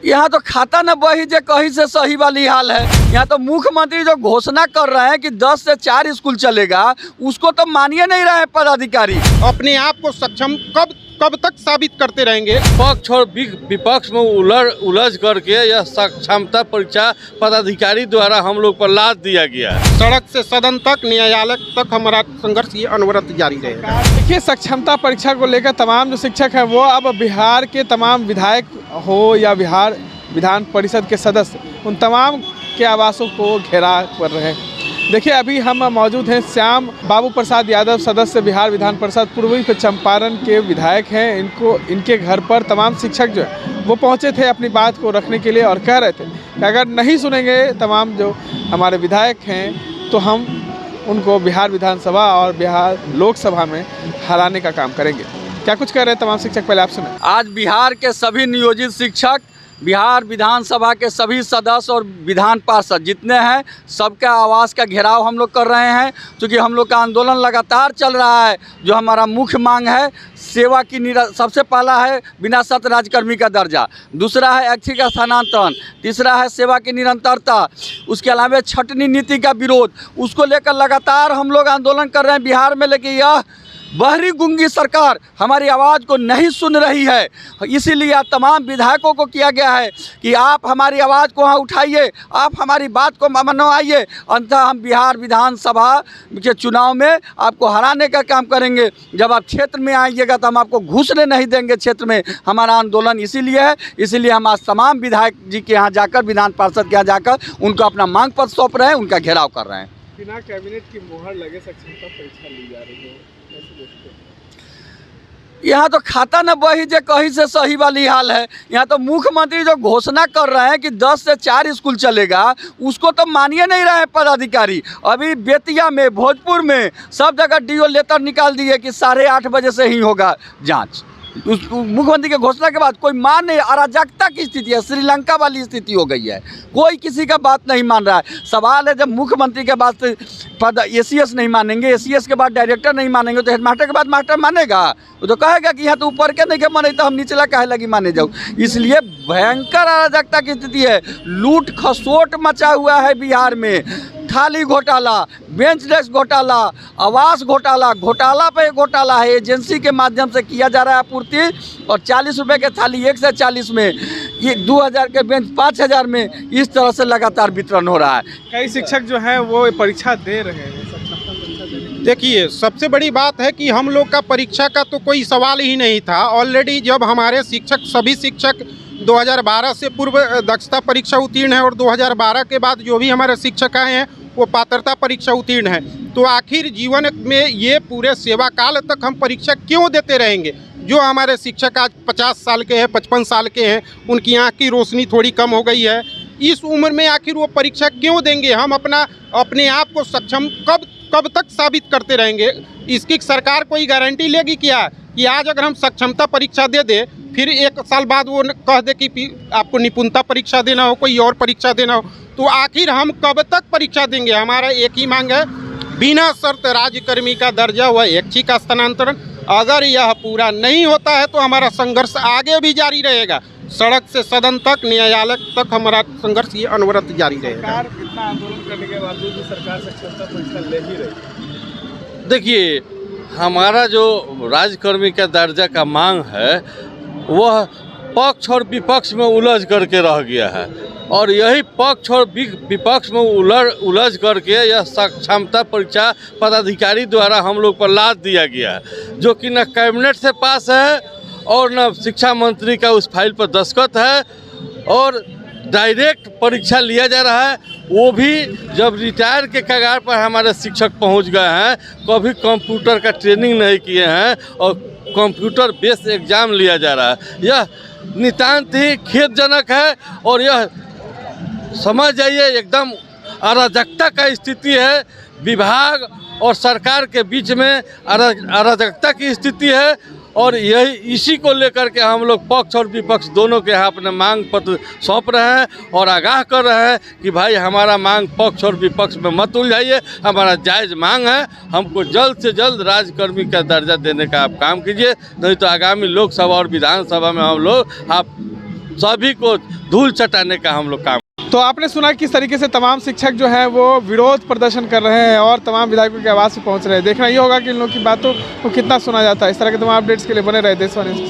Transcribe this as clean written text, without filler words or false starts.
यहाँ तो खाता न बही जे कहीं से सही वाली हाल है। यहाँ तो मुख्यमंत्री जो घोषणा कर रहे हैं कि 10 से 4 स्कूल चलेगा, उसको तो मानिए नहीं रहे पदाधिकारी। अपने आप को सक्षम कब तक साबित करते रहेंगे। पक्ष और विपक्ष में उलझ करके यह सक्षमता परीक्षा पदाधिकारी द्वारा हम लोग पर लाद दिया गया है। सड़क से सदन तक, न्यायालय तक हमारा संघर्ष ये अनवरत जारी रहेगा। देखिए, सक्षमता परीक्षा को लेकर तमाम जो शिक्षक हैं वो अब बिहार के तमाम विधायक हो या बिहार विधान परिषद के सदस्य, उन तमाम के आवासों को घेराव कर रहे हैं। देखिए, अभी हम मौजूद हैं श्याम बाबू प्रसाद यादव, सदस्य बिहार विधान परिषद पूर्वी चंपारण के विधायक हैं। इनके घर पर तमाम शिक्षक जो है वो पहुंचे थे अपनी बात को रखने के लिए और कह रहे थे कि अगर नहीं सुनेंगे तमाम जो हमारे विधायक हैं तो हम उनको बिहार विधानसभा और बिहार लोकसभा में हराने का काम करेंगे। क्या कुछ कह रहे हैं तमाम शिक्षक, पहले आप सुने। आज बिहार के सभी नियोजित शिक्षक, बिहार विधानसभा के सभी सदस्य और विधान पार्षद जितने हैं, सबके आवास का घेराव हम लोग कर रहे हैं। क्योंकि हम लोग का आंदोलन लगातार चल रहा है। जो हमारा मुख्य मांग है सेवा की सबसे पहला है बिना शर्त राज्यकर्मी का दर्जा, दूसरा है ऐच्छिक स्थानांतरण, तीसरा है सेवा की निरंतरता, उसके अलावा छटनी नीति का विरोध, उसको लेकर लगातार हम लोग आंदोलन कर रहे हैं बिहार में। लेकिन यह बहरी गूंगी सरकार हमारी आवाज़ को नहीं सुन रही है। इसीलिए तमाम विधायकों को किया गया है कि आप हमारी आवाज़ को वहाँ उठाइए, आप हमारी बात को मनवाइए। अंततः हम बिहार विधानसभा के चुनाव में आपको हराने का काम करेंगे। जब आप क्षेत्र में आइएगा तो हम आपको घुसने नहीं देंगे क्षेत्र में। हमारा आंदोलन इसीलिए है। इसीलिए हम आज तमाम विधायक जी के यहाँ जाकर, विधान पार्षद के यहाँ जाकर उनको अपना मांग पत्र सौंप रहे हैं, उनका घेराव कर रहे हैं। बिना कैबिनेट की मोहर लगे सक्षमता परीक्षा ली जा रही है। यहाँ तो खाता न बही जे कहीं से सही वाली हाल है। यहाँ तो मुख्यमंत्री जो घोषणा कर रहे हैं कि 10 से 4 स्कूल चलेगा, उसको तो मानिए नहीं रहे पदाधिकारी। अभी बेतिया में, भोजपुर में सब जगह डीओ लेटर निकाल दिए कि 8:30 बजे से ही होगा जांच। उस मुख्यमंत्री के घोषणा के बाद कोई मान नहीं। अराजकता की स्थिति है, श्रीलंका वाली स्थिति हो गई है। कोई किसी का बात नहीं मान रहा है। सवाल है, जब मुख्यमंत्री के बाद पद एसीएस नहीं मानेंगे, एसीएस के बाद डायरेक्टर नहीं मानेंगे, तो हेडमास्टर के बाद मास्टर मानेगा। वो तो कहेगा कि यहाँ तो ऊपर के नहीं के माने तो हम निचला काहे लगी माने जाऊँ। इसलिए भयंकर अराजकता की स्थिति है। लूट खसोट मचा हुआ है बिहार में। थाली घोटाला, बेंच डेस्क घोटाला, आवास घोटाला, घोटाला पे घोटाला है। एजेंसी के माध्यम से किया जा रहा है आपूर्ति, और 40 रुपये के थाली 1 से 40 में, ये 2000 के बेंच 5000 में, इस तरह से लगातार वितरण हो रहा है। कई शिक्षक जो हैं वो परीक्षा दे रहे हैं। देखिए, सबसे बड़ी बात है कि हम लोग का परीक्षा का तो कोई सवाल ही नहीं था। ऑलरेडी जब हमारे शिक्षक, सभी शिक्षक 2012 से पूर्व दक्षता परीक्षा उत्तीर्ण है और 2012 के बाद जो भी हमारे शिक्षक आए हैं वो पात्रता परीक्षा उत्तीर्ण है। तो आखिर जीवन में ये पूरे सेवा काल तक हम परीक्षा क्यों देते रहेंगे? जो हमारे शिक्षक आज 50 साल के हैं, 55 साल के हैं, उनकी आँख की रोशनी थोड़ी कम हो गई है। इस उम्र में आखिर वो परीक्षा क्यों देंगे? हम अपने आप को सक्षम कब तक साबित करते रहेंगे? इसकी सरकार कोई गारंटी लेगी क्या कि आज अगर हम सक्षमता परीक्षा दे दे, फिर 1 साल बाद वो कह दे कि आपको निपुणता परीक्षा देना हो, कोई और परीक्षा देना हो? तो आखिर हम कब तक परीक्षा देंगे? हमारा एक ही मांग है, बिना शर्त राज्यकर्मी का दर्जा व ऐच्छिक स्थानांतरण। अगर यह पूरा नहीं होता है तो हमारा संघर्ष आगे भी जारी रहेगा। सड़क से सदन तक, न्यायालय तक हमारा संघर्ष ये अनवरत जारी रहेगा। सरकार कितना आंदोलन करने के बावजूद भी सरकार सक्षमता परीक्षा ले ही रही। देखिए, हमारा जो राज्यकर्मी का दर्जा का मांग है वह पक्ष और विपक्ष में उलझ करके रह गया है। और यही पक्ष और विपक्ष में उलझ करके यह सक्षमता परीक्षा पदाधिकारी द्वारा हम लोग पर लाद दिया गया है, जो कि न कैबिनेट से पास है और न शिक्षा मंत्री का उस फाइल पर दस्तखत है, और डायरेक्ट परीक्षा लिया जा रहा है। वो भी जब रिटायर के कगार पर हमारे शिक्षक पहुंच गए हैं, कभी कंप्यूटर का ट्रेनिंग नहीं किए हैं और कंप्यूटर बेस्ड एग्ज़ाम लिया जा रहा है। यह नितांत ही खेदजनक है और यह समझ जाइए एकदम अराजकता का स्थिति है। विभाग और सरकार के बीच में अराजकता की स्थिति है। और यही इसी को लेकर के हम लोग पक्ष और विपक्ष दोनों के यहाँ अपने मांग पत्र सौंप रहे हैं और आगाह कर रहे हैं कि भाई हमारा मांग पक्ष और विपक्ष में मत उलझाइए। हमारा जायज़ मांग है, हमको जल्द से जल्द राज्यकर्मी का दर्जा देने का आप काम कीजिए, नहीं तो आगामी लोकसभा और विधानसभा में हम लोग आप सभी को धूल चटाने का हम लोग काम। तो आपने सुना किस तरीके से तमाम शिक्षक जो हैं वो विरोध प्रदर्शन कर रहे हैं और तमाम विधायकों के आवाज़ पे पहुंच रहे हैं। देखना ये होगा कि इन लोगों की बातों को कितना सुना जाता है। इस तरह के तमाम अपडेट्स के लिए बने रहे देशवाणी।